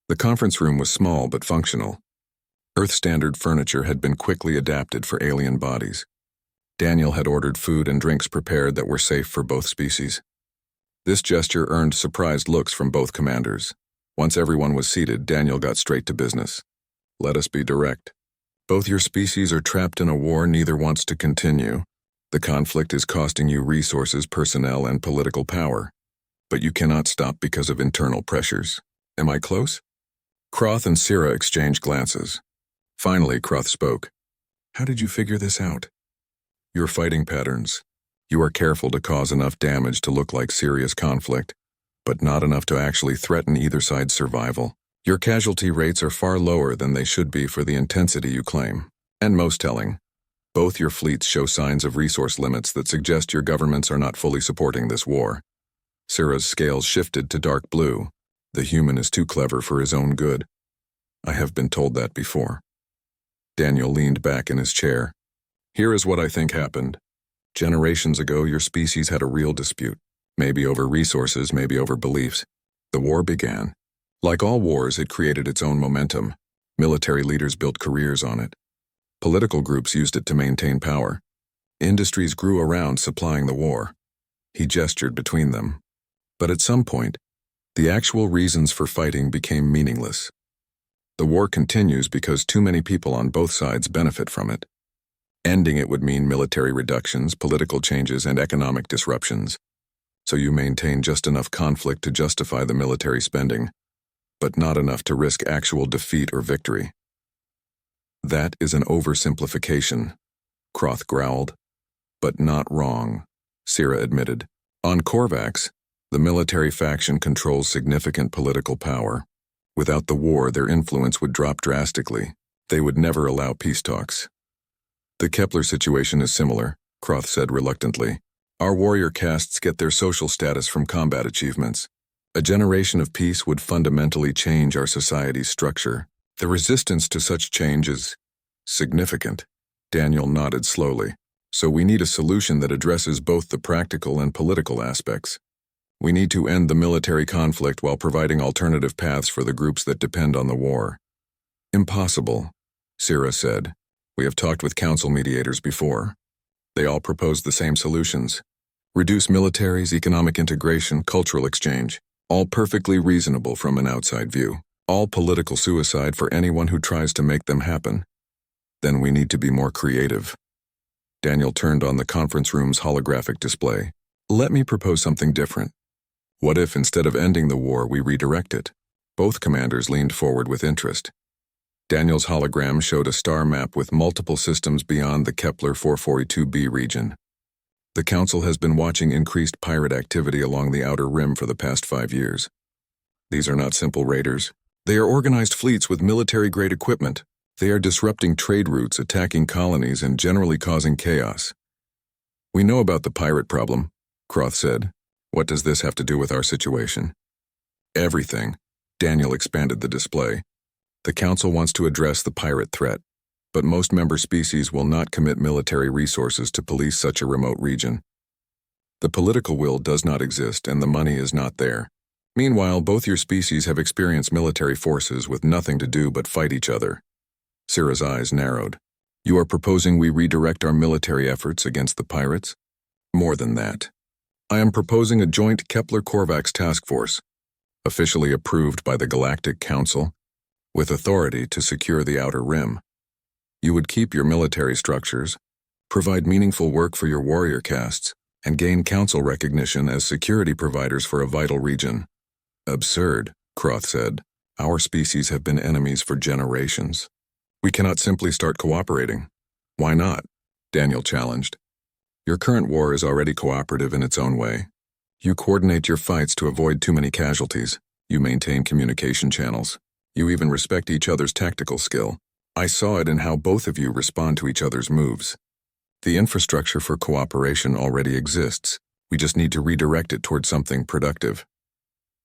The conference room was small but functional. Earth-standard furniture had been quickly adapted for alien bodies. Daniel had ordered food and drinks prepared that were safe for both species. This gesture earned surprised looks from both commanders. Once everyone was seated, Daniel got straight to business. Let us be direct. Both your species are trapped in a war neither wants to continue. The conflict is costing you resources, personnel, and political power. But you cannot stop because of internal pressures. Am I close? Croth and Syrah exchanged glances. Finally, Croth spoke. How did you figure this out? Your fighting patterns. You are careful to cause enough damage to look like serious conflict, but not enough to actually threaten either side's survival. Your casualty rates are far lower than they should be for the intensity you claim. And most telling, both your fleets show signs of resource limits that suggest your governments are not fully supporting this war. Syrah's scales shifted to dark blue. The human is too clever for his own good. I have been told that before. Daniel leaned back in his chair. Here is what I think happened. Generations ago, your species had a real dispute. Maybe over resources, maybe over beliefs. The war began. Like all wars, it created its own momentum. Military leaders built careers on it. Political groups used it to maintain power. Industries grew around supplying the war. He gestured between them. But at some point, the actual reasons for fighting became meaningless. The war continues because too many people on both sides benefit from it. Ending it would mean military reductions, political changes, and economic disruptions. So you maintain just enough conflict to justify the military spending, but not enough to risk actual defeat or victory. That is an oversimplification, Croth growled. But not wrong, Syrah admitted. On Korvax, the military faction controls significant political power. Without the war, their influence would drop drastically. They would never allow peace talks. The Kepler situation is similar, Croth said reluctantly. Our warrior castes get their social status from combat achievements. A generation of peace would fundamentally change our society's structure. The resistance to such change is significant. Daniel nodded slowly. So we need a solution that addresses both the practical and political aspects. We need to end the military conflict while providing alternative paths for the groups that depend on the war. Impossible, Syrah said. We have talked with council mediators before. They all proposed the same solutions. Reduce militaries, economic integration, cultural exchange. All perfectly reasonable from an outside view. All political suicide for anyone who tries to make them happen. Then we need to be more creative. Daniel turned on the conference room's holographic display. Let me propose something different. What if instead of ending the war, we redirect it? Both commanders leaned forward with interest. Daniel's hologram showed a star map with multiple systems beyond the Kepler 442b region. The Council has been watching increased pirate activity along the outer rim for the past 5 years. These are not simple raiders. They are organized fleets with military-grade equipment. They are disrupting trade routes, attacking colonies, and generally causing chaos. We know about the pirate problem, Croth said. What does this have to do with our situation? Everything. Daniel expanded the display. The Council wants to address the pirate threat, but most member species will not commit military resources to police such a remote region. The political will does not exist and the money is not there. Meanwhile, both your species have experienced military forces with nothing to do but fight each other. Syrah's eyes narrowed. You are proposing we redirect our military efforts against the pirates? More than that. I am proposing a joint Kepler-Korvax task force, officially approved by the Galactic Council, with authority to secure the outer rim. You would keep your military structures, provide meaningful work for your warrior castes, and gain council recognition as security providers for a vital region. Absurd, Croth said. Our species have been enemies for generations. We cannot simply start cooperating. Why not? Daniel challenged. Your current war is already cooperative in its own way. You coordinate your fights to avoid too many casualties. You maintain communication channels. You even respect each other's tactical skill. I saw it in how both of you respond to each other's moves. The infrastructure for cooperation already exists. We just need to redirect it towards something productive.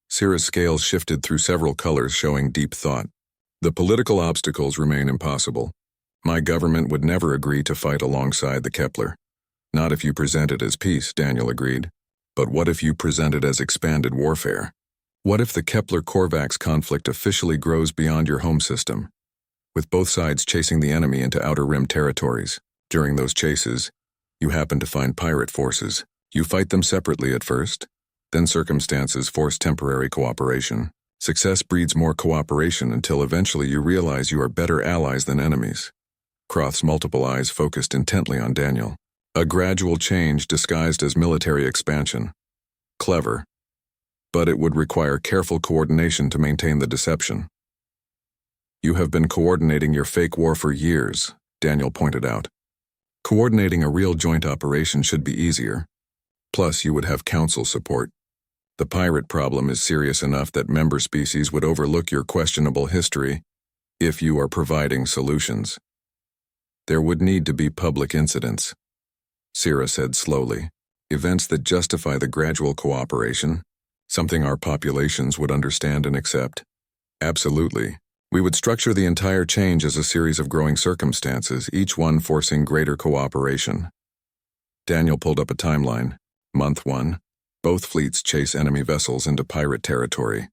Syrah's scales shifted through several colors, showing deep thought. The political obstacles remain impossible. My government would never agree to fight alongside the Kepler. Not if you present it as peace, Daniel agreed. But what if you present it as expanded warfare? What if the Kepler-Korvax conflict officially grows beyond your home system, with both sides chasing the enemy into Outer Rim territories? During those chases, you happen to find pirate forces. You fight them separately at first, then circumstances force temporary cooperation. Success breeds more cooperation until eventually you realize you are better allies than enemies. Croth's multiple eyes focused intently on Daniel. A gradual change disguised as military expansion. Clever. But it would require careful coordination to maintain the deception. You have been coordinating your fake war for years, Daniel pointed out. Coordinating a real joint operation should be easier. Plus, you would have council support. The pirate problem is serious enough that member species would overlook your questionable history if you are providing solutions. There would need to be public incidents, Sira said slowly. Events that justify the gradual cooperation, something our populations would understand and accept. Absolutely. We would structure the entire change as a series of growing circumstances, each one forcing greater cooperation. Daniel pulled up a timeline. Month 1. Both fleets chase enemy vessels into pirate territory.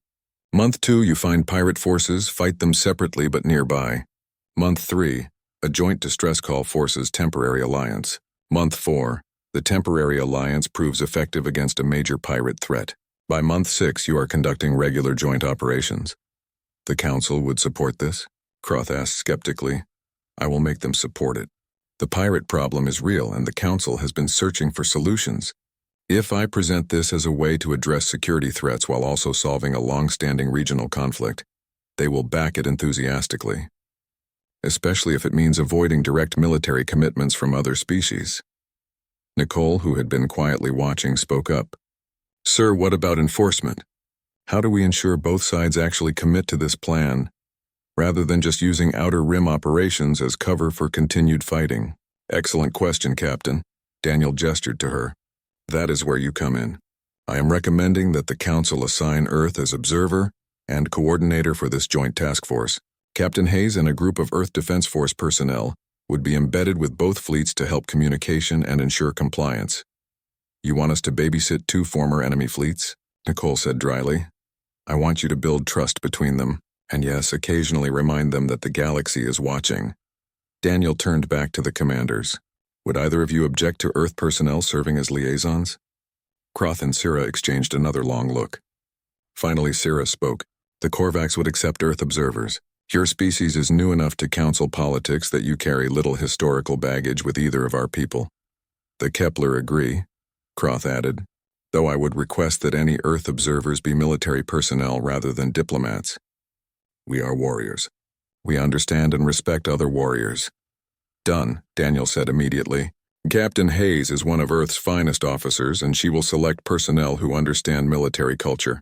Month 2, you find pirate forces, fight them separately but nearby. Month 3, a joint distress call forces temporary alliance. Month 4, the temporary alliance proves effective against a major pirate threat. By month 6, you are conducting regular joint operations. The Council would support this? Croth asked skeptically. I will make them support it. The pirate problem is real and the Council has been searching for solutions. If I present this as a way to address security threats while also solving a long-standing regional conflict, they will back it enthusiastically. Especially if it means avoiding direct military commitments from other species. Nicole, who had been quietly watching, spoke up. Sir, what about enforcement? How do we ensure both sides actually commit to this plan, rather than just using Outer Rim operations as cover for continued fighting? Excellent question, Captain. Daniel gestured to her. That is where you come in. I am recommending that the Council assign Earth as observer and coordinator for this joint task force. Captain Hayes and a group of Earth Defense Force personnel would be embedded with both fleets to help communication and ensure compliance. You want us to babysit 2 former enemy fleets? Nicole said dryly. I want you to build trust between them, and yes, occasionally remind them that the galaxy is watching. Daniel turned back to the commanders. Would either of you object to Earth personnel serving as liaisons? Croth and Sira exchanged another long look. Finally, Sira spoke. The Korvax would accept Earth observers. Your species is new enough to council politics that you carry little historical baggage with either of our people. The Kepler agree, Croth added, though I would request that any Earth observers be military personnel rather than diplomats. We are warriors. We understand and respect other warriors. Done, Daniel said immediately. Captain Hayes is one of Earth's finest officers, and she will select personnel who understand military culture.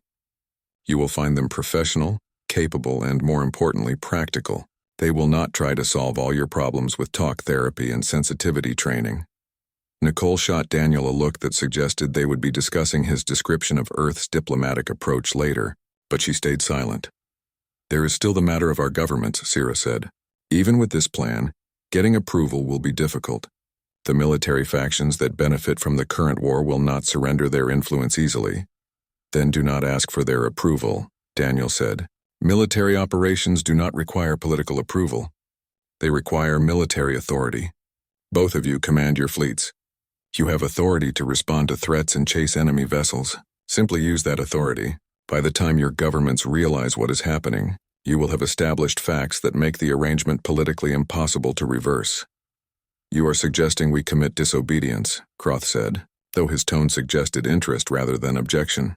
You will find them professional, capable, and more importantly, practical. They will not try to solve all your problems with talk therapy and sensitivity training. Nicole shot Daniel a look that suggested they would be discussing his description of Earth's diplomatic approach later, but she stayed silent. There is still the matter of our governments, Sira said. Even with this plan, getting approval will be difficult. The military factions that benefit from the current war will not surrender their influence easily. Then do not ask for their approval, Daniel said. Military operations do not require political approval. They require military authority. Both of you command your fleets. You have authority to respond to threats and chase enemy vessels. Simply use that authority. By the time your governments realize what is happening, you will have established facts that make the arrangement politically impossible to reverse. You are suggesting we commit disobedience, Croth said, though his tone suggested interest rather than objection.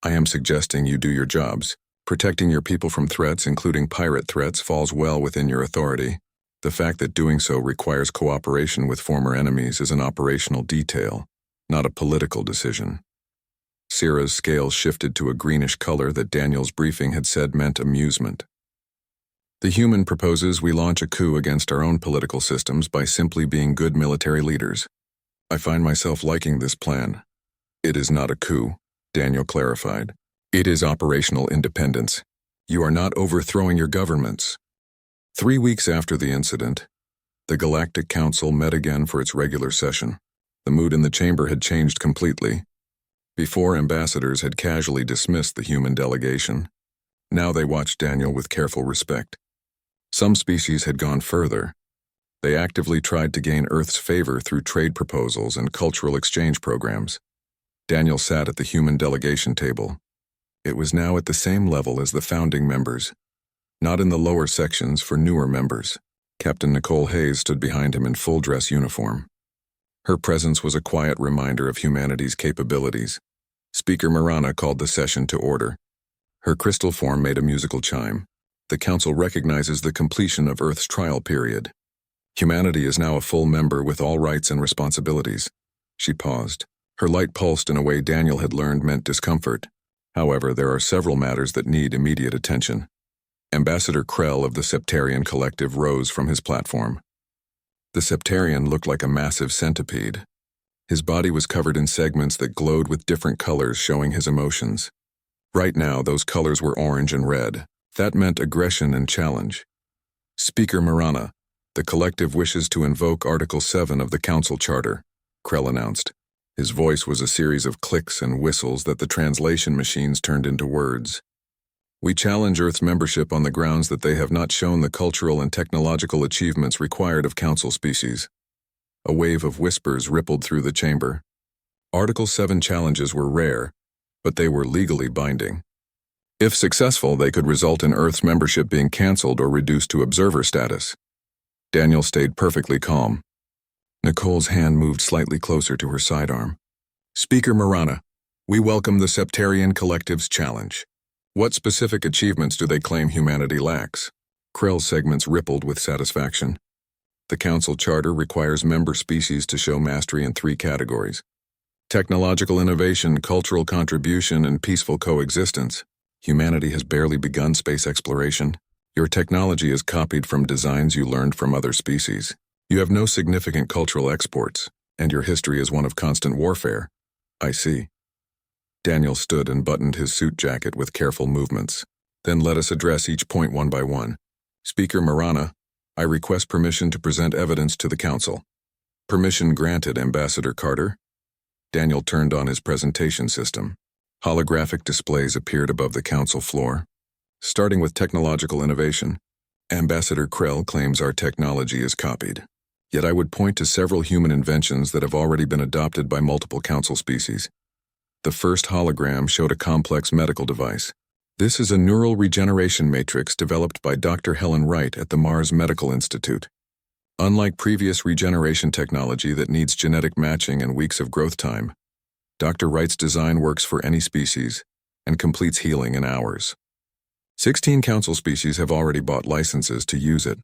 I am suggesting you do your jobs. Protecting your people from threats, including pirate threats, falls well within your authority. The fact that doing so requires cooperation with former enemies is an operational detail, not a political decision. Sira's scales shifted to a greenish color that Daniel's briefing had said meant amusement. The human proposes we launch a coup against our own political systems by simply being good military leaders. I find myself liking this plan. It is not a coup, Daniel clarified. It is operational independence. You are not overthrowing your governments. 3 weeks after the incident, the Galactic Council met again for its regular session. The mood in the chamber had changed completely. Before, ambassadors had casually dismissed the human delegation. Now they watched Daniel with careful respect. Some species had gone further. They actively tried to gain Earth's favor through trade proposals and cultural exchange programs. Daniel sat at the human delegation table. It was now at the same level as the founding members, not in the lower sections for newer members. Captain Nicole Hayes stood behind him in full-dress uniform. Her presence was a quiet reminder of humanity's capabilities. Speaker Marana called the session to order. Her crystal form made a musical chime. The Council recognizes the completion of Earth's trial period. Humanity is now a full member with all rights and responsibilities. She paused. Her light pulsed in a way Daniel had learned meant discomfort. However, there are several matters that need immediate attention. Ambassador Krell of the Septarian Collective rose from his platform. The Septarian looked like a massive centipede. His body was covered in segments that glowed with different colors showing his emotions. Right now, those colors were orange and red. That meant aggression and challenge. Speaker Marana, the Collective wishes to invoke Article 7 of the Council Charter, Krell announced. His voice was a series of clicks and whistles that the translation machines turned into words. We challenge Earth's membership on the grounds that they have not shown the cultural and technological achievements required of Council species. A wave of whispers rippled through the chamber. Article 7 challenges were rare, but they were legally binding. If successful, they could result in Earth's membership being cancelled or reduced to observer status. Daniel stayed perfectly calm. Nicole's hand moved slightly closer to her sidearm. Speaker Marana, we welcome the Septarian Collective's challenge. What specific achievements do they claim humanity lacks? Krell's segments rippled with satisfaction. The Council Charter requires member species to show mastery in 3 categories: technological innovation, cultural contribution, and peaceful coexistence. Humanity has barely begun space exploration. Your technology is copied from designs you learned from other species. You have no significant cultural exports, and your history is one of constant warfare. I see. Daniel stood and buttoned his suit jacket with careful movements. Then let us address each point one by one. Speaker Marana, I request permission to present evidence to the Council. Permission granted, Ambassador Carter. Daniel turned on his presentation system. Holographic displays appeared above the Council floor. Starting with technological innovation, Ambassador Krell claims our technology is copied. Yet I would point to several human inventions that have already been adopted by multiple Council species. The first hologram showed a complex medical device. This is a neural regeneration matrix developed by Dr. Helen Wright at the Mars Medical Institute. Unlike previous regeneration technology that needs genetic matching and weeks of growth time, Dr. Wright's design works for any species and completes healing in hours. 16 Council species have already bought licenses to use it.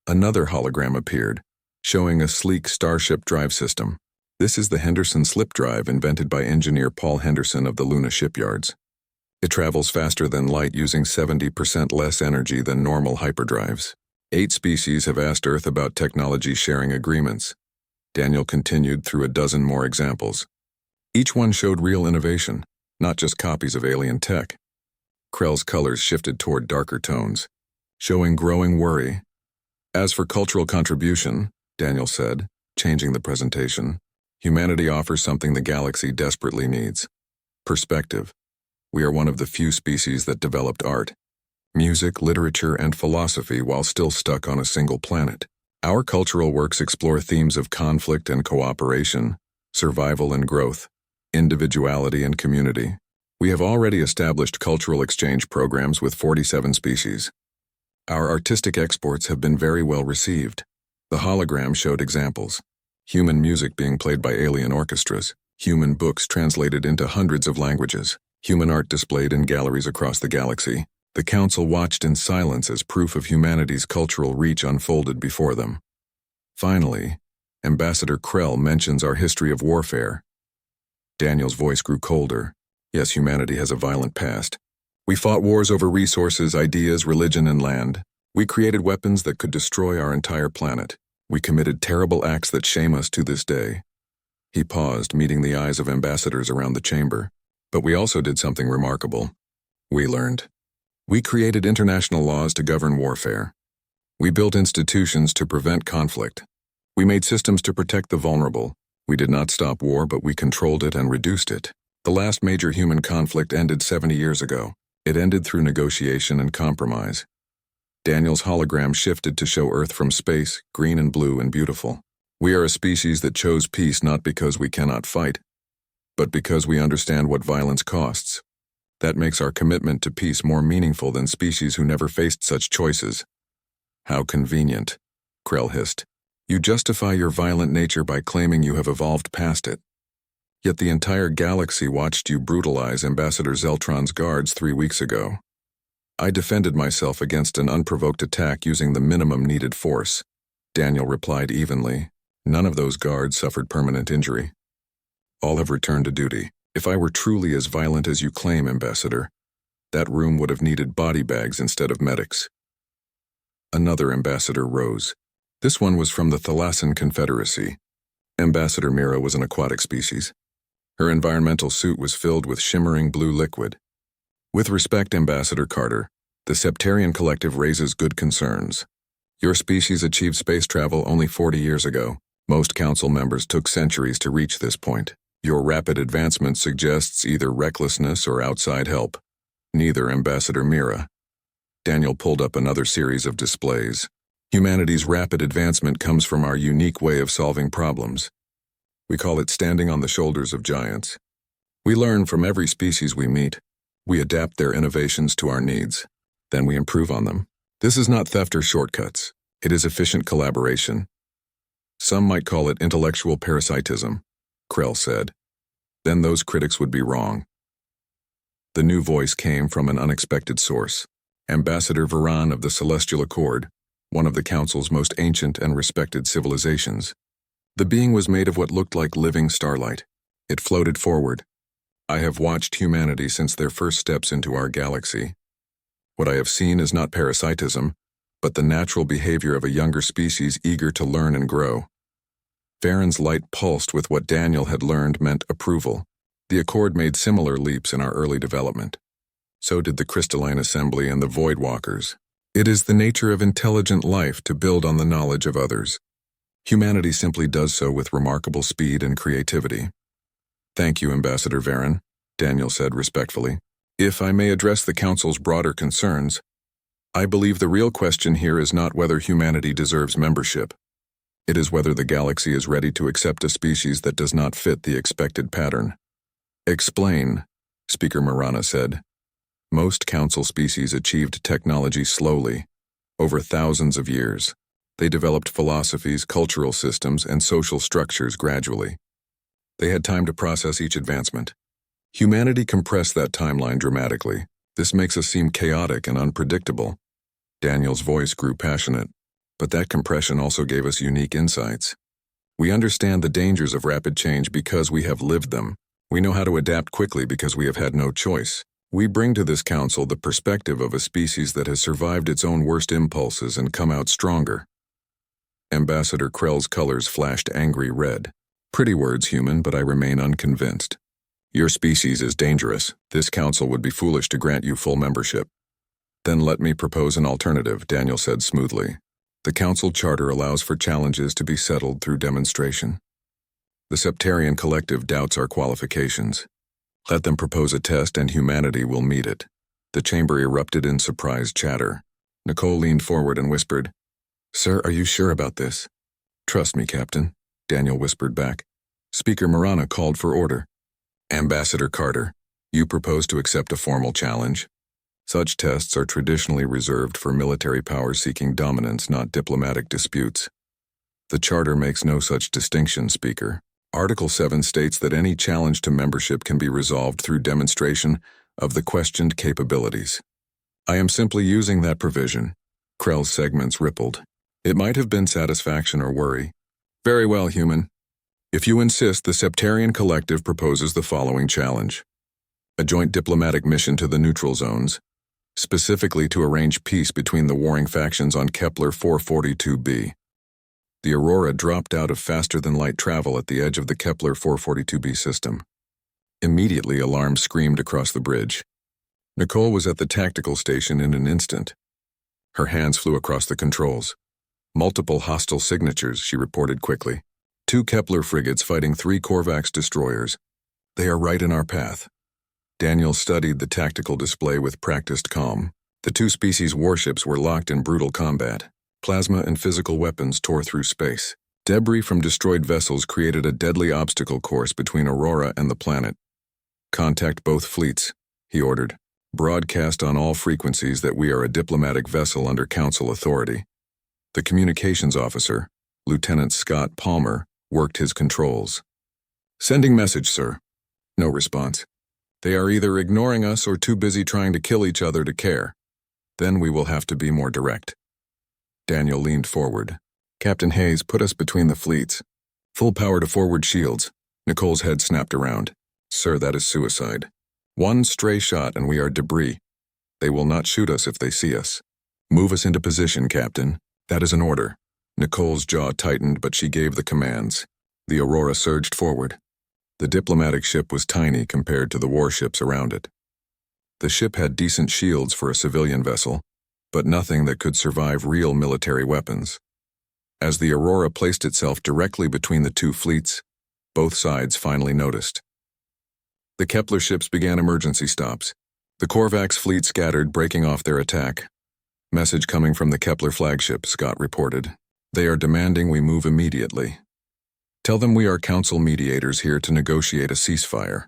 Another hologram appeared, showing a sleek Starship drive system. This is the Henderson slip drive invented by engineer Paul Henderson of the Luna shipyards. It travels faster than light using 70% less energy than normal hyperdrives. 8 species have asked Earth about technology sharing agreements. Daniel continued through a dozen more examples. Each one showed real innovation, not just copies of alien tech. Krell's colors shifted toward darker tones, showing growing worry. As for cultural contribution, Daniel said, changing the presentation, humanity offers something the galaxy desperately needs: perspective. We are one of the few species that developed art, music, literature, and philosophy while still stuck on a single planet. Our cultural works explore themes of conflict and cooperation, survival and growth, individuality and community. We have already established cultural exchange programs with 47 species. Our artistic exports have been very well received. The hologram showed examples: human music being played by alien orchestras, human books translated into hundreds of languages, human art displayed in galleries across the galaxy. The Council watched in silence as proof of humanity's cultural reach unfolded before them. Finally, Ambassador Krell mentions our history of warfare. Daniel's voice grew colder. Yes, humanity has a violent past. We fought wars over resources, ideas, religion, and land. We created weapons that could destroy our entire planet. We committed terrible acts that shame us to this day. He paused, meeting the eyes of ambassadors around the chamber. But we also did something remarkable. We learned. We created international laws to govern warfare. We built institutions to prevent conflict. We made systems to protect the vulnerable. We did not stop war, but we controlled it and reduced it. The last major human conflict ended 70 years ago. It ended through negotiation and compromise. Daniel's hologram shifted to show Earth from space, green and blue and beautiful. We are a species that chose peace not because we cannot fight, but because we understand what violence costs. That makes our commitment to peace more meaningful than species who never faced such choices. How convenient, Krell hissed. You justify your violent nature by claiming you have evolved past it. Yet the entire galaxy watched you brutalize Ambassador Zeltron's guards 3 weeks ago. I defended myself against an unprovoked attack using the minimum needed force. Daniel replied evenly. None of those guards suffered permanent injury. All have returned to duty. If I were truly as violent as you claim, Ambassador, that room would have needed body bags instead of medics. Another ambassador rose. This one was from the Thalassan Confederacy. Ambassador Mira was an aquatic species. Her environmental suit was filled with shimmering blue liquid. With respect, Ambassador Carter, the Septarian Collective raises good concerns. Your species achieved space travel only 40 years ago. Most council members took centuries to reach this point. Your rapid advancement suggests either recklessness or outside help. Neither, Ambassador Mira. Daniel pulled up another series of displays. Humanity's rapid advancement comes from our unique way of solving problems. We call it standing on the shoulders of giants. We learn from every species we meet. We adapt their innovations to our needs. Then we improve on them. This is not theft or shortcuts. It is efficient collaboration. Some might call it intellectual parasitism, Krell said. Then those critics would be wrong. The new voice came from an unexpected source. Ambassador Varan of the Celestial Accord, one of the Council's most ancient and respected civilizations. The being was made of what looked like living starlight. It floated forward. I have watched humanity since their first steps into our galaxy. What I have seen is not parasitism, but the natural behavior of a younger species eager to learn and grow. Varan's light pulsed with what Daniel had learned meant approval. The Accord made similar leaps in our early development. So did the Crystalline Assembly and the Voidwalkers. It is the nature of intelligent life to build on the knowledge of others. Humanity simply does so with remarkable speed and creativity. Thank you, Ambassador Varan, Daniel said respectfully. If I may address the Council's broader concerns, I believe the real question here is not whether humanity deserves membership. It is whether the galaxy is ready to accept a species that does not fit the expected pattern. Explain, Speaker Marana said. Most Council species achieved technology slowly, over thousands of years. They developed philosophies, cultural systems, and social structures gradually. They had time to process each advancement. Humanity compressed that timeline dramatically. This makes us seem chaotic and unpredictable. Daniel's voice grew passionate, but that compression also gave us unique insights. We understand the dangers of rapid change because we have lived them. We know how to adapt quickly because we have had no choice. We bring to this council the perspective of a species that has survived its own worst impulses and come out stronger. Ambassador Krell's colors flashed angry red. Pretty words, human, but I remain unconvinced. Your species is dangerous. This council would be foolish to grant you full membership. Then let me propose an alternative, Daniel said smoothly. The council charter allows for challenges to be settled through demonstration. The Septarian Collective doubts our qualifications. Let them propose a test and humanity will meet it. The chamber erupted in surprised chatter. Nicole leaned forward and whispered, Sir, are you sure about this? Trust me, Captain, Daniel whispered back. Speaker Marana called for order. Ambassador Carter, you propose to accept a formal challenge. Such tests are traditionally reserved for military powers seeking dominance, not diplomatic disputes. The Charter makes no such distinction, Speaker. Article 7 states that any challenge to membership can be resolved through demonstration of the questioned capabilities. I am simply using that provision. Krell's segments rippled. It might have been satisfaction or worry. Very well, human. If you insist, the Septarian Collective proposes the following challenge. A joint diplomatic mission to the neutral zones, specifically to arrange peace between the warring factions on Kepler 442b. The Aurora dropped out of faster-than-light travel at the edge of the Kepler 442b system. Immediately, alarms screamed across the bridge. Nicole was at the tactical station in an instant. Her hands flew across the controls. Multiple hostile signatures, she reported quickly. 2 Kepler frigates fighting 3 Korvax destroyers. They are right in our path. Daniel studied the tactical display with practiced calm. The two species' warships were locked in brutal combat. Plasma and physical weapons tore through space. Debris from destroyed vessels created a deadly obstacle course between Aurora and the planet. Contact both fleets, he ordered. Broadcast on all frequencies that we are a diplomatic vessel under Council authority. The communications officer, Lieutenant Scott Palmer, worked his controls. Sending message, sir. No response. They are either ignoring us or too busy trying to kill each other to care. Then we will have to be more direct. Daniel leaned forward. Captain Hayes, put us between the fleets. Full power to forward shields. Nicole's head snapped around. Sir, that is suicide. One stray shot and we are debris. They will not shoot us if they see us. Move us into position, Captain. That is an order. Nicole's jaw tightened, but she gave the commands. The Aurora surged forward. The diplomatic ship was tiny compared to the warships around it. The ship had decent shields for a civilian vessel, but nothing that could survive real military weapons. As the Aurora placed itself directly between the two fleets, both sides finally noticed. The Kepler ships began emergency stops. The Korvax fleet scattered, breaking off their attack. Message coming from the Kepler flagship, Scott reported. They are demanding we move immediately. Tell them we are council mediators here to negotiate a ceasefire.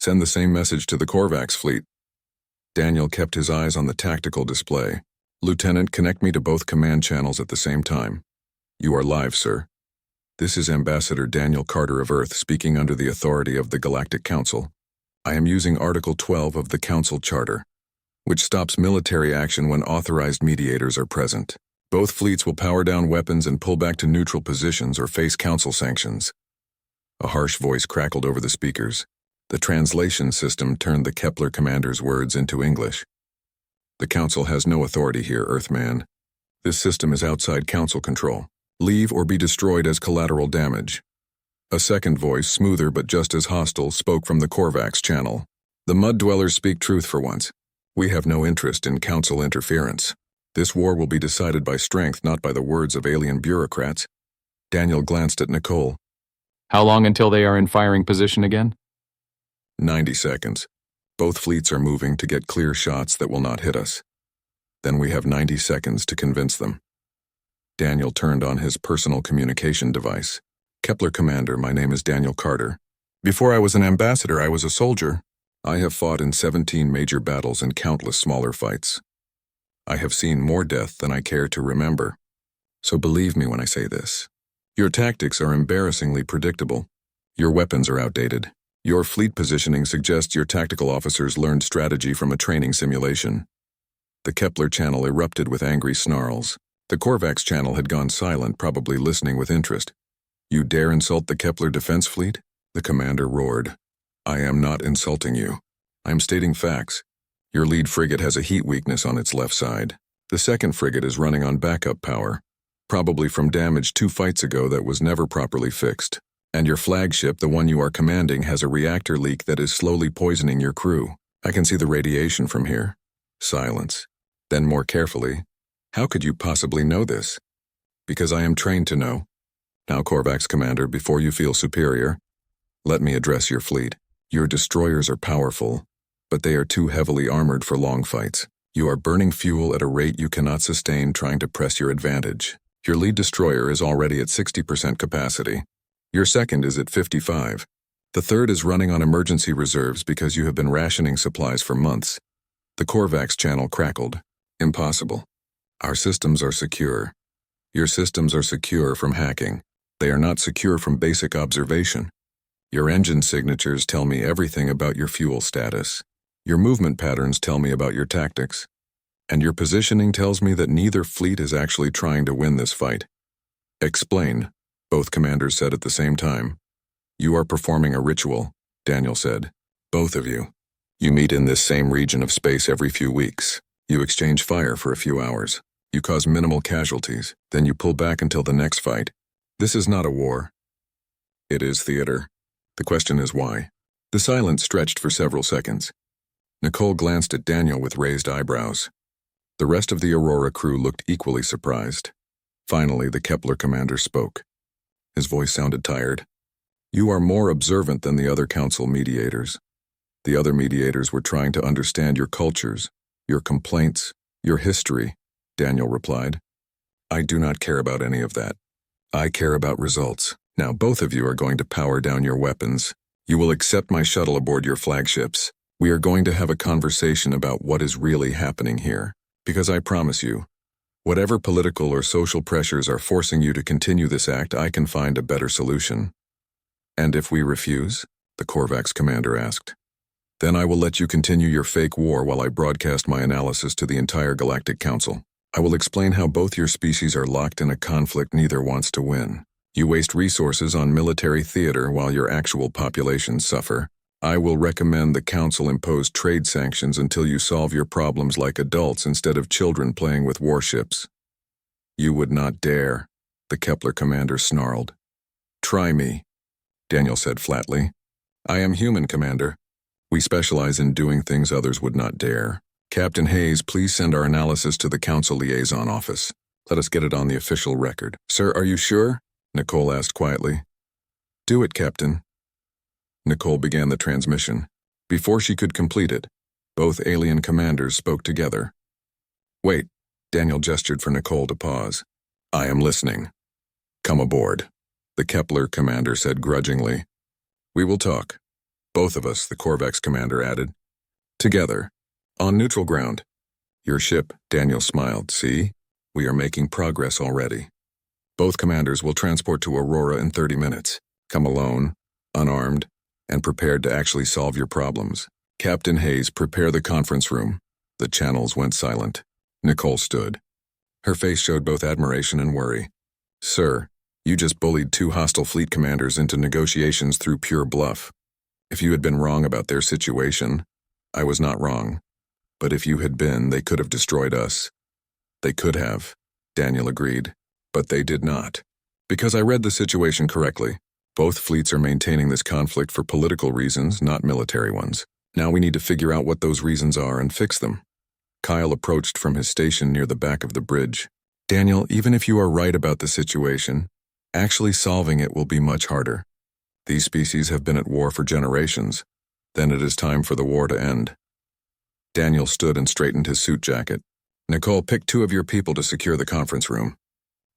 Send the same message to the Korvax fleet. Daniel kept his eyes on the tactical display. Lieutenant, connect me to both command channels at the same time. You are live, sir. This is Ambassador Daniel Carter of Earth speaking under the authority of the Galactic Council. I am using Article 12 of the Council Charter, which stops military action when authorized mediators are present. Both fleets will power down weapons and pull back to neutral positions or face council sanctions. A harsh voice crackled over the speakers. The translation system turned the Kepler commander's words into English. The council has no authority here, Earthman. This system is outside council control. Leave or be destroyed as collateral damage. A second voice, smoother but just as hostile, spoke from the Korvax channel. The Mud Dwellers speak truth for once. We have no interest in council interference. This war will be decided by strength, not by the words of alien bureaucrats. Daniel glanced at Nicole. How long until they are in firing position again? 90 seconds. Both fleets are moving to get clear shots that will not hit us. Then we have 90 seconds to convince them. Daniel turned on his personal communication device. Kepler Commander, my name is Daniel Carter. Before I was an ambassador, I was a soldier. I have fought in 17 major battles and countless smaller fights. I have seen more death than I care to remember. So believe me when I say this. Your tactics are embarrassingly predictable. Your weapons are outdated. Your fleet positioning suggests your tactical officers learned strategy from a training simulation. The Kepler channel erupted with angry snarls. The Korvax channel had gone silent, probably listening with interest. You dare insult the Kepler defense fleet? The commander roared. I am not insulting you. I am stating facts. Your lead frigate has a heat weakness on its left side. The second frigate is running on backup power, probably from damage 2 fights ago that was never properly fixed. And your flagship, the one you are commanding, has a reactor leak that is slowly poisoning your crew. I can see the radiation from here. Silence. Then more carefully. How could you possibly know this? Because I am trained to know. Now, Korvax Commander, before you feel superior, let me address your fleet. Your destroyers are powerful, but they are too heavily armored for long fights. You are burning fuel at a rate you cannot sustain trying to press your advantage. Your lead destroyer is already at 60% capacity. Your second is at 55. The third is running on emergency reserves because you have been rationing supplies for months. The Korvax channel crackled. Impossible. Our systems are secure. Your systems are secure from hacking. They are not secure from basic observation. Your engine signatures tell me everything about your fuel status. Your movement patterns tell me about your tactics. And your positioning tells me that neither fleet is actually trying to win this fight. Explain, both commanders said at the same time. You are performing a ritual, Daniel said. Both of you. You meet in this same region of space every few weeks. You exchange fire for a few hours. You cause minimal casualties. Then you pull back until the next fight. This is not a war. It is theater. The question is why. The silence stretched for several seconds. Nicole glanced at Daniel with raised eyebrows. The rest of the Aurora crew looked equally surprised. Finally, the Kepler commander spoke. His voice sounded tired. You are more observant than the other council mediators. The other mediators were trying to understand your cultures, your complaints, your history, Daniel replied. I do not care about any of that. I care about results. Now both of you are going to power down your weapons. You will accept my shuttle aboard your flagships. We are going to have a conversation about what is really happening here. Because I promise you, whatever political or social pressures are forcing you to continue this act, I can find a better solution. And if we refuse? The Korvax commander asked. Then I will let you continue your fake war while I broadcast my analysis to the entire Galactic Council. I will explain how both your species are locked in a conflict neither wants to win. You waste resources on military theater while your actual populations suffer. I will recommend the Council impose trade sanctions until you solve your problems like adults instead of children playing with warships. You would not dare, the Kepler commander snarled. Try me, Daniel said flatly. I am human, Commander. We specialize in doing things others would not dare. Captain Hayes, please send our analysis to the Council Liaison Office. Let us get it on the official record. Sir, are you sure? Nicole asked quietly. Do it, Captain. Nicole began the transmission. Before she could complete it, both alien commanders spoke together. Wait, Daniel gestured for Nicole to pause. I am listening. Come aboard, the Kepler commander said grudgingly. We will talk. Both of us, the Korvax commander added. Together, on neutral ground. Your ship, Daniel smiled. See, we are making progress already. Both commanders will transport to Aurora in 30 minutes. Come alone, unarmed, and prepared to actually solve your problems. Captain Hayes, prepare the conference room. The channels went silent. Nicole stood. Her face showed both admiration and worry. Sir, you just bullied 2 hostile fleet commanders into negotiations through pure bluff. If you had been wrong about their situation, I was not wrong. But if you had been, they could have destroyed us. They could have, Daniel agreed. But they did not. Because I read the situation correctly. Both fleets are maintaining this conflict for political reasons, not military ones. Now we need to figure out what those reasons are and fix them. Kyle approached from his station near the back of the bridge. Daniel, even if you are right about the situation, actually solving it will be much harder. These species have been at war for generations. Then it is time for the war to end. Daniel stood and straightened his suit jacket. Nicole, pick 2 of your people to secure the conference room.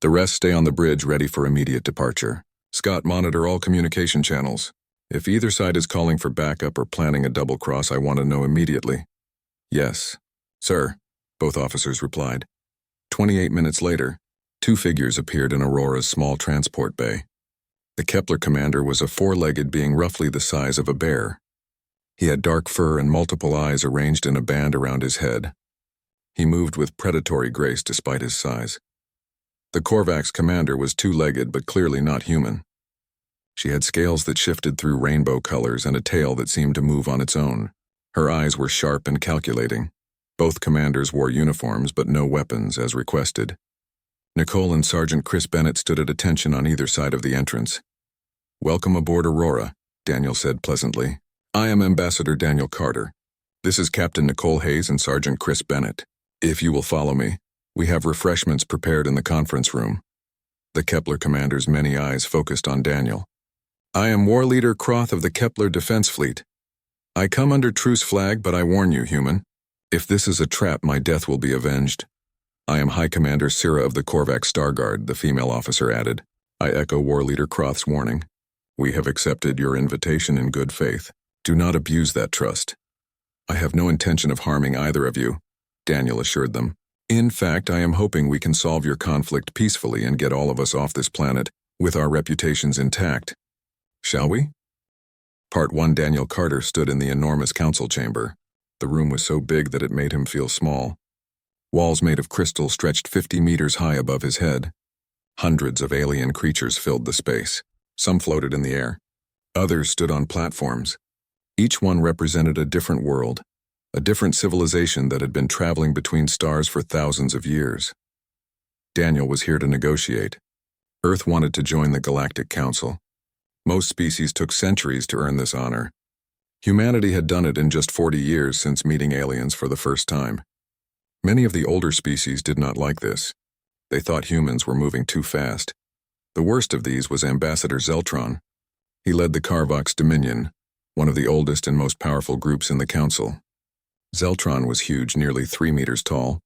The rest stay on the bridge ready for immediate departure. Scott, monitor all communication channels. If either side is calling for backup or planning a double cross, I want to know immediately. Yes, sir, both officers replied. 28 minutes later, 2 figures appeared in Aurora's small transport bay. The Kepler commander was a 4-legged being roughly the size of a bear. He had dark fur and multiple eyes arranged in a band around his head. He moved with predatory grace despite his size. The Korvax commander was 2-legged but clearly not human. She had scales that shifted through rainbow colors and a tail that seemed to move on its own. Her eyes were sharp and calculating. Both commanders wore uniforms but no weapons as requested. Nicole and Sergeant Chris Bennett stood at attention on either side of the entrance. Welcome aboard Aurora, Daniel said pleasantly. I am Ambassador Daniel Carter. This is Captain Nicole Hayes and Sergeant Chris Bennett. If you will follow me, we have refreshments prepared in the conference room. The Kepler commander's many eyes focused on Daniel. I am War Leader Croth of the Kepler Defense Fleet. I come under truce flag, but I warn you, human. If this is a trap, my death will be avenged. I am High Commander Syrah of the Korvax Starguard, the female officer added. I echo War Leader Croth's warning. We have accepted your invitation in good faith. Do not abuse that trust. I have no intention of harming either of you, Daniel assured them. In fact, I am hoping we can solve your conflict peacefully and get all of us off this planet with our reputations intact. Shall we? Part 1. Daniel Carter stood in the enormous council chamber. The room was so big that it made him feel small. Walls made of crystal stretched 50 meters high above his head. Hundreds of alien creatures filled the space. Some floated in the air. Others stood on platforms. Each one represented a different world, a different civilization that had been traveling between stars for thousands of years. Daniel was here to negotiate. Earth wanted to join the Galactic Council. Most species took centuries to earn this honor. Humanity had done it in just 40 years since meeting aliens for the first time. Many of the older species did not like this. They thought humans were moving too fast. The worst of these was Ambassador Zeltron. He led the Carvox Dominion, one of the oldest and most powerful groups in the Council. Zeltron was huge, nearly 3 meters tall.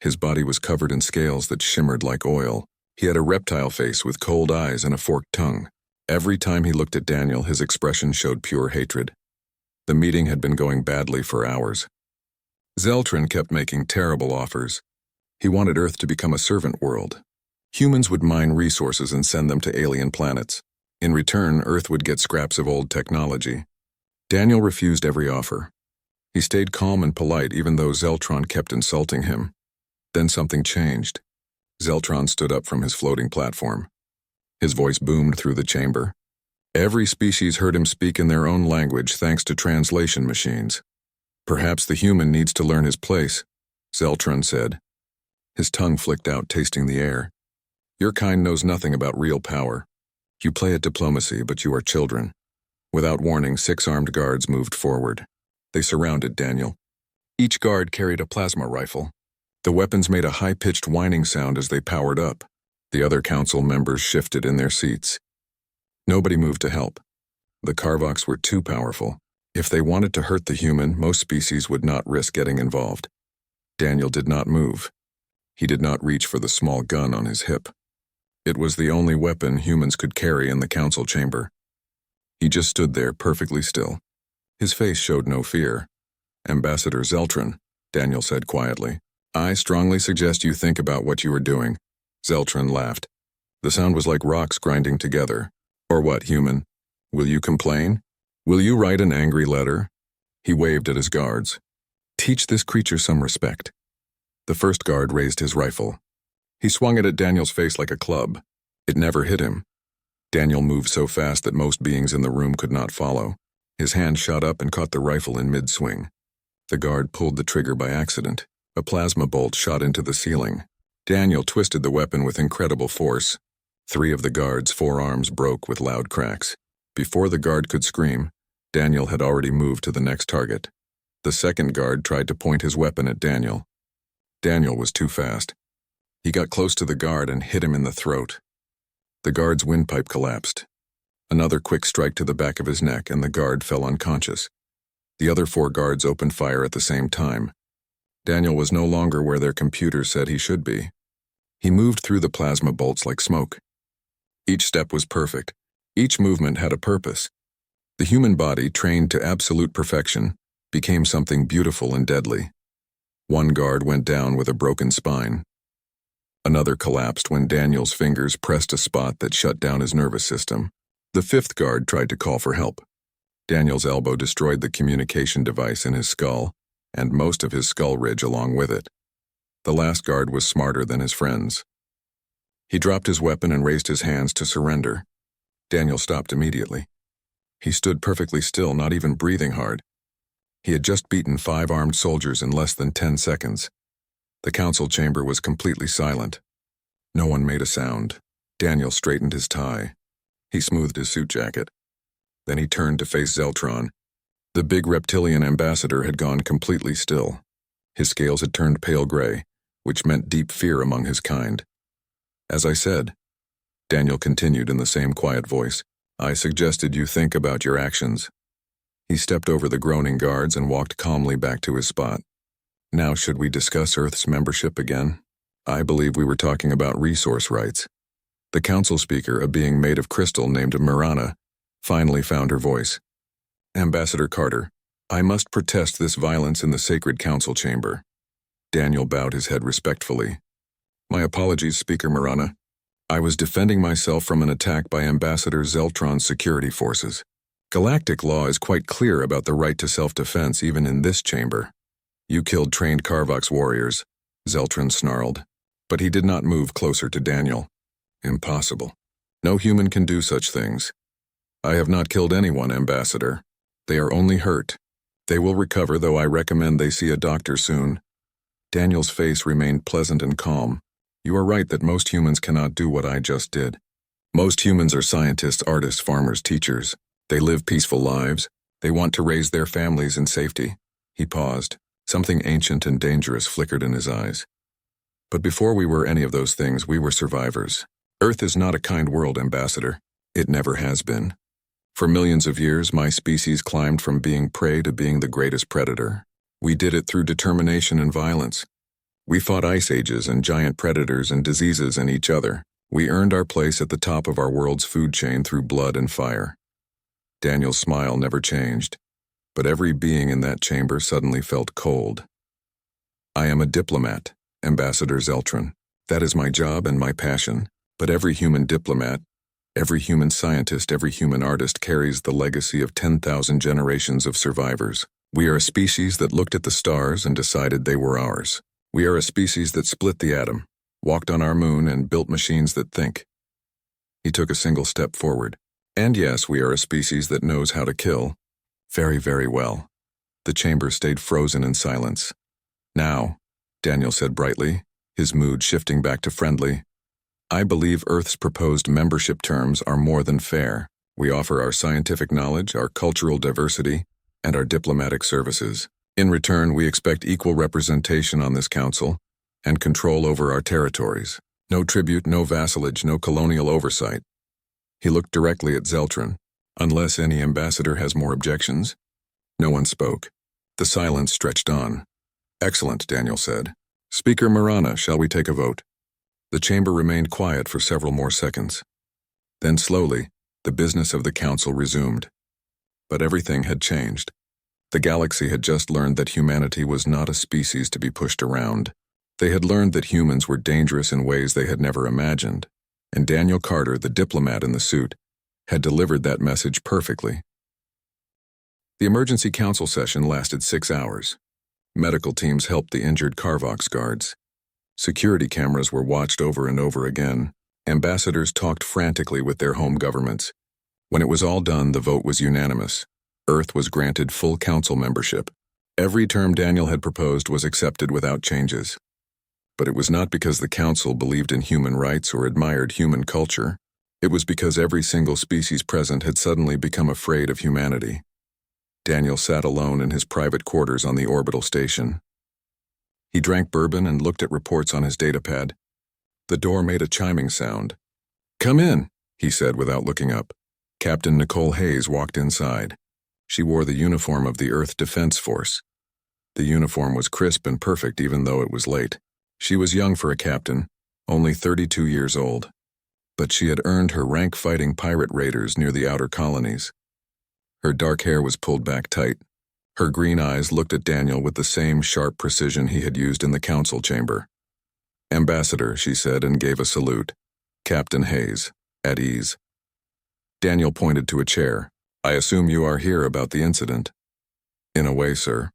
His body was covered in scales that shimmered like oil. He had a reptile face with cold eyes and a forked tongue. Every time he looked at Daniel, his expression showed pure hatred. The meeting had been going badly for hours. Zeltron kept making terrible offers. He wanted Earth to become a servant world. Humans would mine resources and send them to alien planets. In return, Earth would get scraps of old technology. Daniel refused every offer. He stayed calm and polite even though Zeltron kept insulting him. Then something changed. Zeltron stood up from his floating platform. His voice boomed through the chamber. Every species heard him speak in their own language thanks to translation machines. "Perhaps the human needs to learn his place," Zeltron said. His tongue flicked out, tasting the air. "Your kind knows nothing about real power. You play at diplomacy, but you are children." Without warning, 6 armed guards moved forward. They surrounded Daniel. Each guard carried a plasma rifle. The weapons made a high-pitched whining sound as they powered up. The other council members shifted in their seats. Nobody moved to help. The Carvox were too powerful. If they wanted to hurt the human, most species would not risk getting involved. Daniel did not move. He did not reach for the small gun on his hip. It was the only weapon humans could carry in the council chamber. He just stood there perfectly still. His face showed no fear. "Ambassador Zeltron," Daniel said quietly, "I strongly suggest you think about what you are doing." Zeltron laughed. The sound was like rocks grinding together. "Or what, human? Will you complain? Will you write an angry letter?" He waved at his guards. "Teach this creature some respect." The first guard raised his rifle. He swung it at Daniel's face like a club. It never hit him. Daniel moved so fast that most beings in the room could not follow. His hand shot up and caught the rifle in mid-swing. The guard pulled the trigger by accident. A plasma bolt shot into the ceiling. Daniel twisted the weapon with incredible force. 3 of the guards' forearms broke with loud cracks. Before the guard could scream, Daniel had already moved to the next target. The second guard tried to point his weapon at Daniel. Daniel was too fast. He got close to the guard and hit him in the throat. The guard's windpipe collapsed. Another quick strike to the back of his neck, and the guard fell unconscious. The other 4 guards opened fire at the same time. Daniel was no longer where their computers said he should be. He moved through the plasma bolts like smoke. Each step was perfect. Each movement had a purpose. The human body, trained to absolute perfection, became something beautiful and deadly. One guard went down with a broken spine. Another collapsed when Daniel's fingers pressed a spot that shut down his nervous system. The 5th guard tried to call for help. Daniel's elbow destroyed the communication device in his skull, and most of his skull ridge along with it. The last guard was smarter than his friends. He dropped his weapon and raised his hands to surrender. Daniel stopped immediately. He stood perfectly still, not even breathing hard. He had just beaten 5 armed soldiers in less than 10 seconds. The council chamber was completely silent. No one made a sound. Daniel straightened his tie. He smoothed his suit jacket. Then he turned to face Zeltron. The big reptilian ambassador had gone completely still. His scales had turned pale gray, which meant deep fear among his kind. "As I said," Daniel continued in the same quiet voice, "I suggested you think about your actions." He stepped over the groaning guards and walked calmly back to his spot. "Now should we discuss Earth's membership again? I believe we were talking about resource rights." The council speaker, a being made of crystal named Mirana, finally found her voice. "Ambassador Carter, I must protest this violence in the sacred council chamber." Daniel bowed his head respectfully. "My apologies, Speaker Mirana. I was defending myself from an attack by Ambassador Zeltron's security forces. Galactic law is quite clear about the right to self-defense even in this chamber." "You killed trained Carvox warriors," Zeltron snarled, but he did not move closer to Daniel. "Impossible. No human can do such things." "I have not killed anyone, Ambassador. They are only hurt. They will recover, though I recommend they see a doctor soon." Daniel's face remained pleasant and calm. "You are right that most humans cannot do what I just did. Most humans are scientists, artists, farmers, teachers. They live peaceful lives. They want to raise their families in safety." He paused. Something ancient and dangerous flickered in his eyes. "But before we were any of those things, we were survivors. Earth is not a kind world, Ambassador. It never has been. For millions of years, my species climbed from being prey to being the greatest predator. We did it through determination and violence. We fought ice ages and giant predators and diseases and each other. We earned our place at the top of our world's food chain through blood and fire. Daniel's smile never changed, but every being in that chamber suddenly felt cold. I am a diplomat, Ambassador Zeltron. That is my job and my passion. But every human diplomat, every human scientist, every human artist carries the legacy of 10,000 generations of survivors. We are a species that looked at the stars and decided they were ours. We are a species that split the atom, walked on our moon, and built machines that think. He took a single step forward. And yes, we are a species that knows how to kill. Very, very well. The chamber stayed frozen in silence. Now, Daniel said brightly, his mood shifting back to friendly, I believe Earth's proposed membership terms are more than fair. We offer our scientific knowledge, our cultural diversity, and our diplomatic services. In return, we expect equal representation on this council and control over our territories. No tribute, no vassalage, no colonial oversight. He looked directly at Zeltron. Unless any ambassador has more objections. No one spoke. The silence stretched on. Excellent, Daniel said. Speaker Marana, shall we take a vote? The chamber remained quiet for several more seconds. Then slowly, the business of the council resumed. But everything had changed. The galaxy had just learned that humanity was not a species to be pushed around. They had learned that humans were dangerous in ways they had never imagined. And Daniel Carter, the diplomat in the suit, had delivered that message perfectly. The emergency council session lasted 6 hours. Medical teams helped the injured Carvox guards. Security cameras were watched over and over again. Ambassadors talked frantically with their home governments. When it was all done, the vote was unanimous. Earth was granted full council membership. Every term Daniel had proposed was accepted without changes. But it was not because the council believed in human rights or admired human culture. It was because every single species present had suddenly become afraid of humanity. Daniel sat alone in his private quarters on the orbital station. He drank bourbon and looked at reports on his datapad. The door made a chiming sound. Come in, he said without looking up. Captain Nicole Hayes walked inside. She wore the uniform of the Earth Defense Force. The uniform was crisp and perfect even though it was late. She was young for a captain, only 32 years old. But she had earned her rank fighting pirate raiders near the outer colonies. Her dark hair was pulled back tight. Her green eyes looked at Daniel with the same sharp precision he had used in the council chamber. Ambassador, she said and gave a salute. Captain Hayes, at ease. Daniel pointed to a chair. I assume you are here about the incident. In a way, sir.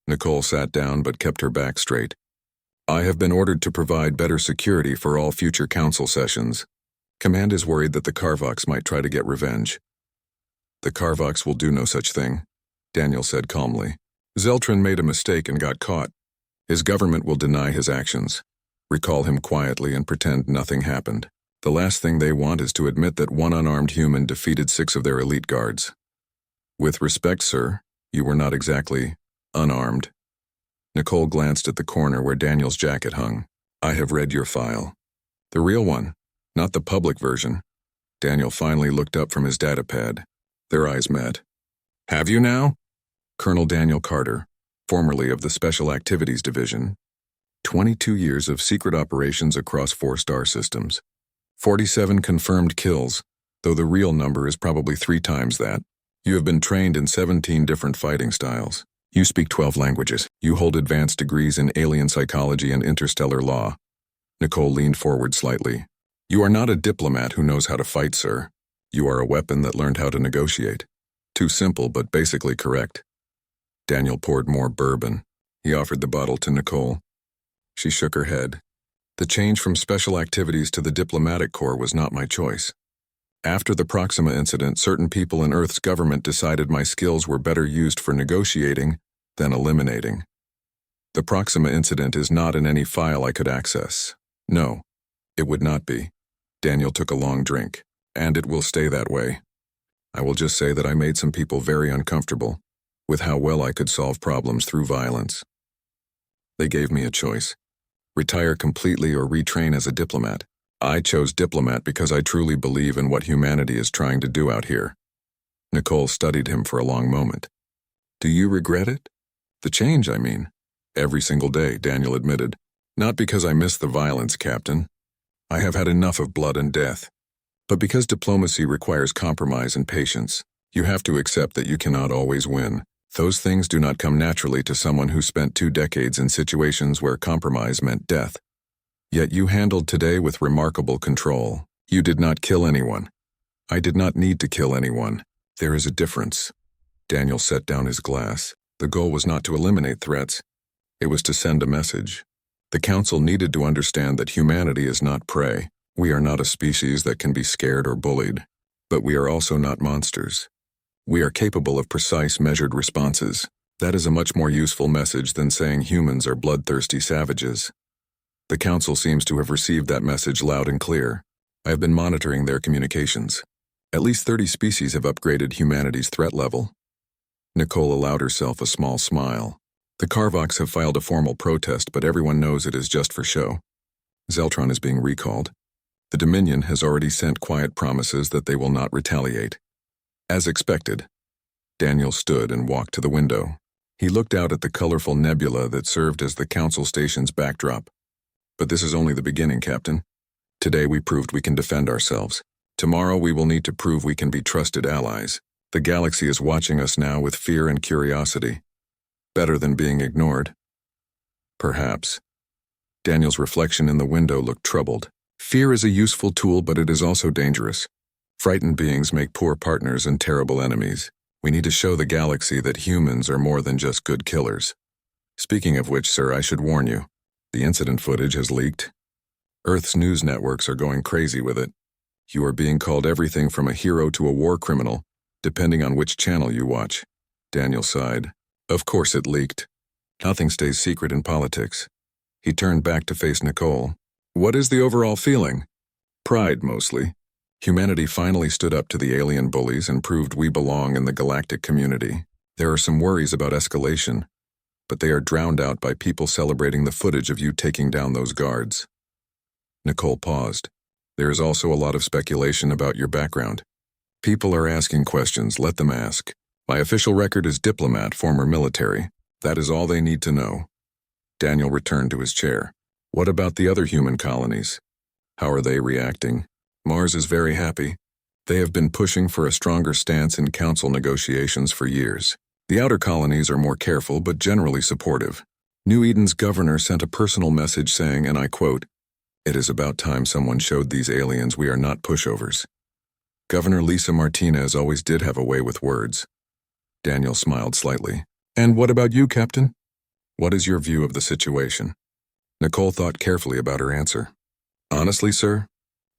Nicole sat down but kept her back straight. I have been ordered to provide better security for all future council sessions. Command is worried that the Carvox might try to get revenge. The Carvox will do no such thing, Daniel said calmly. Zeltron made a mistake and got caught. His government will deny his actions. Recall him quietly and pretend nothing happened. The last thing they want is to admit that one unarmed human defeated 6 of their elite guards. With respect, sir, you were not exactly unarmed. Nicole glanced at the corner where Daniel's jacket hung. I have read your file. The real one, not the public version. Daniel finally looked up from his datapad. Their eyes met. Have you now? Colonel Daniel Carter, formerly of the Special Activities Division. 22 years of secret operations across 4 star systems. 47 confirmed kills, though the real number is probably 3 times that. You have been trained in 17 different fighting styles. You speak 12 languages. You hold advanced degrees in alien psychology and interstellar law. Nicole leaned forward slightly. You are not a diplomat who knows how to fight, sir. You are a weapon that learned how to negotiate. Too simple, but basically correct. Daniel poured more bourbon. He offered the bottle to Nicole. She shook her head. The change from special activities to the diplomatic corps was not my choice. After the Proxima incident, certain people in Earth's government decided my skills were better used for negotiating than eliminating. The Proxima incident is not in any file I could access. No, it would not be. Daniel took a long drink, and it will stay that way. I will just say that I made some people very uncomfortable with how well I could solve problems through violence. They gave me a choice. Retire completely or retrain as a diplomat. I chose diplomat because I truly believe in what humanity is trying to do out here. Nicole studied him for a long moment. Do you regret it? The change, I mean. Every single day, Daniel admitted. Not because I miss the violence, Captain. I have had enough of blood and death. But because diplomacy requires compromise and patience, you have to accept that you cannot always win. Those things do not come naturally to someone who spent 2 decades in situations where compromise meant death. Yet you handled today with remarkable control. You did not kill anyone. I did not need to kill anyone. There is a difference. Daniel set down his glass. The goal was not to eliminate threats. It was to send a message. The Council needed to understand that humanity is not prey. We are not a species that can be scared or bullied. But we are also not monsters. We are capable of precise, measured responses. That is a much more useful message than saying humans are bloodthirsty savages. The Council seems to have received that message loud and clear. I have been monitoring their communications. At least 30 species have upgraded humanity's threat level. Nicole allowed herself a small smile. The Carvox have filed a formal protest, but everyone knows it is just for show. Zeltron is being recalled. The Dominion has already sent quiet promises that they will not retaliate. As expected, Daniel stood and walked to the window. He looked out at the colorful nebula that served as the Council station's backdrop. But this is only the beginning, Captain. Today we proved we can defend ourselves. Tomorrow we will need to prove we can be trusted allies. The galaxy is watching us now with fear and curiosity. Better than being ignored. Perhaps. Daniel's reflection in the window looked troubled. Fear is a useful tool, but it is also dangerous. Frightened beings make poor partners and terrible enemies. We need to show the galaxy that humans are more than just good killers. Speaking of which, sir, I should warn you. The incident footage has leaked. Earth's news networks are going crazy with it. You are being called everything from a hero to a war criminal, depending on which channel you watch. Daniel sighed. Of course it leaked. Nothing stays secret in politics. He turned back to face Nicole. What is the overall feeling? Pride, mostly. Humanity finally stood up to the alien bullies and proved we belong in the galactic community. There are some worries about escalation, but they are drowned out by people celebrating the footage of you taking down those guards. Nicole paused. There is also a lot of speculation about your background. People are asking questions, let them ask. My official record is Diplomat, former military. That is all they need to know. Daniel returned to his chair. What about the other human colonies? How are they reacting? Mars is very happy. They have been pushing for a stronger stance in council negotiations for years. The outer colonies are more careful but generally supportive. New Eden's governor sent a personal message saying, and I quote, "It is about time someone showed these aliens we are not pushovers." Governor Lisa Martinez always did have a way with words. Daniel smiled slightly. And what about you, Captain? What is your view of the situation? Nicole thought carefully about her answer. Honestly, sir,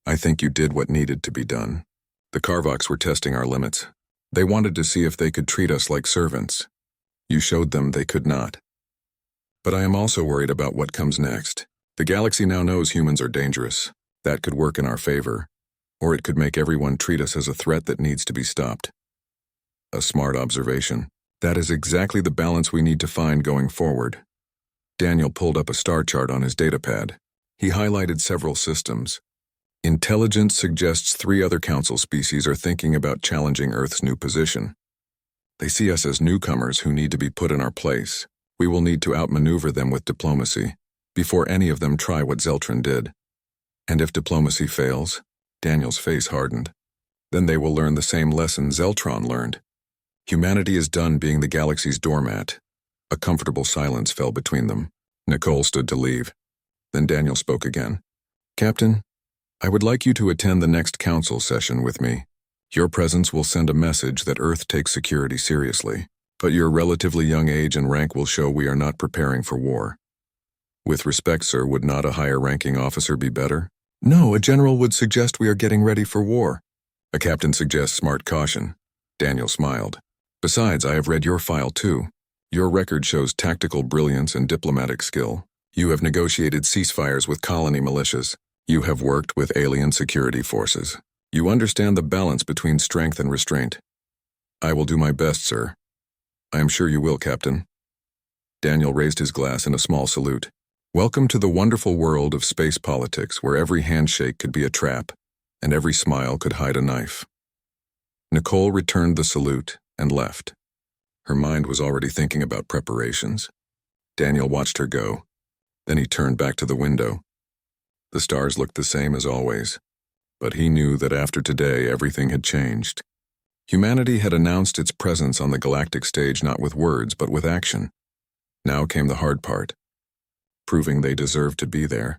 I think you did what needed to be done. The Carvox were testing our limits. They wanted to see if they could treat us like servants. You showed them they could not. But I am also worried about what comes next. The galaxy now knows humans are dangerous. That could work in our favor. Or it could make everyone treat us as a threat that needs to be stopped. A smart observation. That is exactly the balance we need to find going forward. Daniel pulled up a star chart on his datapad. He highlighted several systems. Intelligence suggests 3 other council species are thinking about challenging Earth's new position. They see us as newcomers who need to be put in our place. We will need to outmaneuver them with diplomacy, before any of them try what Zeltron did. And if diplomacy fails, Daniel's face hardened, then they will learn the same lesson Zeltron learned. Humanity is done being the galaxy's doormat. A comfortable silence fell between them. Nicole stood to leave. Then Daniel spoke again. Captain, I would like you to attend the next council session with me. Your presence will send a message that Earth takes security seriously, but your relatively young age and rank will show we are not preparing for war. With respect, sir, would not a higher-ranking officer be better? No, a general would suggest we are getting ready for war. A captain suggests smart caution. Daniel smiled. Besides, I have read your file too. Your record shows tactical brilliance and diplomatic skill. You have negotiated ceasefires with colony militias. You have worked with alien security forces. You understand the balance between strength and restraint. I will do my best, sir. I am sure you will, Captain. Daniel raised his glass in a small salute. Welcome to the wonderful world of space politics, where every handshake could be a trap, and every smile could hide a knife. Nicole returned the salute and left. Her mind was already thinking about preparations. Daniel watched her go. Then he turned back to the window. The stars looked the same as always, but he knew that after today everything had changed. Humanity had announced its presence on the galactic stage not with words but with action. Now came the hard part, proving they deserved to be there.